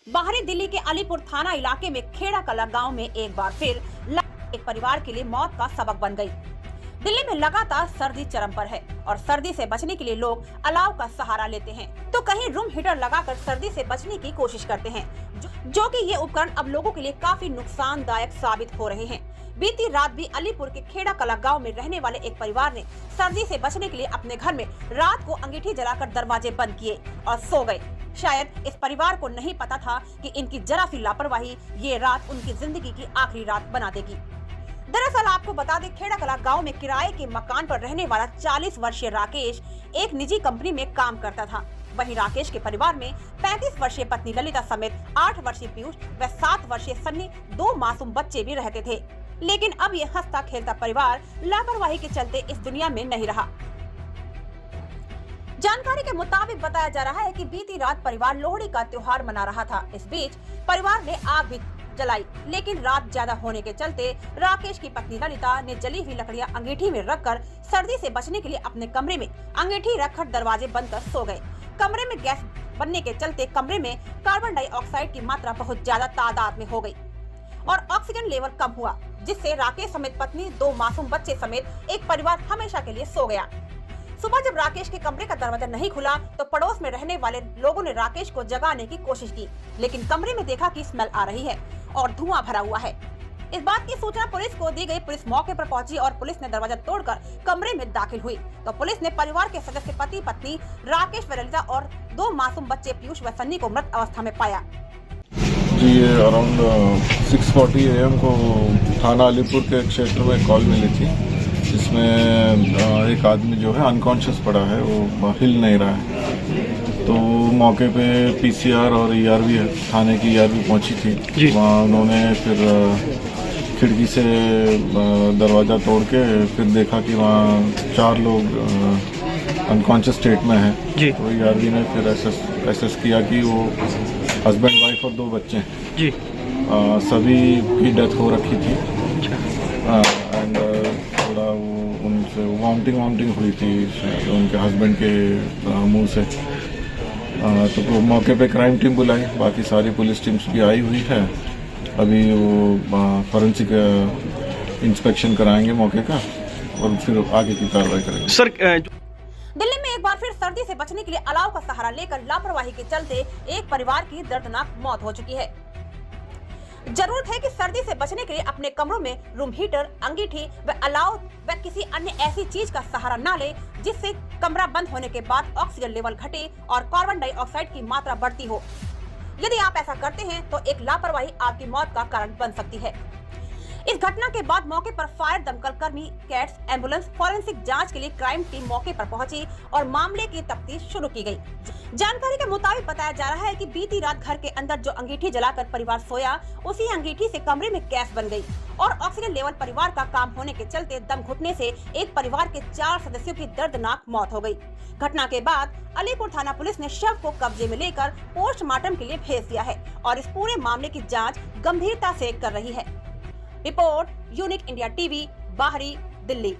बाहरी दिल्ली के अलीपुर थाना इलाके में खेड़ा कला गांव में एक बार फिर एक परिवार के लिए मौत का सबक बन गई। दिल्ली में लगातार सर्दी चरम पर है और सर्दी से बचने के लिए लोग अलाव का सहारा लेते हैं तो कहीं रूम हीटर लगाकर सर्दी से बचने की कोशिश करते हैं, जो कि ये उपकरण अब लोगों के लिए काफी नुकसानदायक साबित हो रहे हैं। बीती रात भी अलीपुर के खेड़ा कला गांव में रहने वाले एक परिवार ने सर्दी से बचने के लिए अपने घर में रात को अंगीठी जलाकर दरवाजे बंद किए और सो गए। शायद इस परिवार को नहीं पता था कि इनकी जरा सी लापरवाही ये रात उनकी जिंदगी की आखिरी रात बना देगी। दरअसल आपको बता दें, खेड़ा कला गांव में किराए के मकान पर रहने वाला 40 वर्षीय राकेश एक निजी कंपनी में काम करता था। वहीं राकेश के परिवार में 35 वर्षीय पत्नी ललिता समेत 8 वर्षीय पीयूष व 7 वर्षीय सन्नी 2 मासूम बच्चे भी रहते थे। लेकिन अब ये हंसता खेलता परिवार लापरवाही के चलते इस दुनिया में नहीं रहा। जानकारी के मुताबिक बताया जा रहा है कि बीती रात परिवार लोहड़ी का त्योहार मना रहा था। इस बीच परिवार ने आग भी जलाई, लेकिन रात ज्यादा होने के चलते राकेश की पत्नी ललिता ने जली हुई लकड़ियां अंगीठी में रखकर सर्दी से बचने के लिए अपने कमरे में अंगीठी रखकर दरवाजे बंद कर सो गए। कमरे में गैस बनने के चलते कमरे में कार्बन डाइऑक्साइड की मात्रा बहुत ज्यादा तादाद में हो गई और ऑक्सीजन लेवल कम हुआ, जिससे राकेश समेत पत्नी 2 मासूम बच्चे समेत एक परिवार हमेशा के लिए सो गया। सुबह जब राकेश के कमरे का दरवाजा नहीं खुला तो पड़ोस में रहने वाले लोगों ने राकेश को जगाने की कोशिश की, लेकिन कमरे में देखा कि स्मेल आ रही है और धुआं भरा हुआ है। इस बात की सूचना पुलिस को दी गई। पुलिस मौके पर पहुंची और पुलिस ने दरवाजा तोड़कर कमरे में दाखिल हुई तो पुलिस ने परिवार के सदस्य पति पत्नी राकेश व ललिता और 2 मासूम बच्चे पीयूष व सन्नी को मृत अवस्था में पाया। जी, ये अराउंड 6:40 AM को थाना अलीपुर के क्षेत्र में कॉल मिली थी, जिसमें एक आदमी जो है अनकॉन्शियस पड़ा है, वो हिल नहीं रहा है। तो मौके पे PCR और ERV थाने की ERV पहुंची थी। वहाँ उन्होंने फिर खिड़की से दरवाज़ा तोड़ के फिर देखा कि वहाँ 4 लोग अनकॉन्शियस स्टेट में हैं। तो ERV ने फिर एसेस किया कि वो हस्बैंड वाइफ और 2 बच्चे हैं जी। सभी की डेथ हो रखी थी एंड थोड़ा वो उनसे वॉमिटिंग हुई थी उनके हस्बैंड के मुंह से। तो मौके पे क्राइम टीम बुलाई, बाकी सारी पुलिस टीम्स भी आई हुई है। अभी वो फॉरेंसिक इंस्पेक्शन कराएंगे मौके का और फिर आगे की कार्रवाई करेंगे। सर, दिल्ली में एक बार फिर सर्दी से बचने के लिए अलाव का सहारा लेकर लापरवाही के चलते एक परिवार की दर्दनाक मौत हो चुकी है। जरूरत है कि सर्दी से बचने के लिए अपने कमरों में रूम हीटर, अंगीठी व अलाव व किसी अन्य ऐसी चीज का सहारा न ले जिससे कमरा बंद होने के बाद ऑक्सीजन लेवल घटे और कार्बन डाइऑक्साइड की मात्रा बढ़ती हो। यदि आप ऐसा करते हैं तो एक लापरवाही आपकी मौत का कारण बन सकती है। इस घटना के बाद मौके पर फायर, दमकल कर्मी, कैट्स, एम्बुलेंस, फॉरेंसिक जांच के लिए क्राइम टीम मौके पर पहुंची और मामले की तफ्तीश शुरू की गई। जानकारी के मुताबिक बताया जा रहा है कि बीती रात घर के अंदर जो अंगीठी जलाकर परिवार सोया, उसी अंगीठी से कमरे में गैस बन गई और ऑक्सीजन लेवल परिवार का काम होने के चलते दम घुटने से एक परिवार के 4 सदस्यों की दर्दनाक मौत हो गई। घटना के बाद अलीपुर थाना पुलिस ने शव को कब्जे में लेकर पोस्टमार्टम के लिए भेज दिया है और इस पूरे मामले की जाँच गंभीरता से कर रही है। रिपोर्ट यूनिक इंडिया टीवी, बाहरी दिल्ली।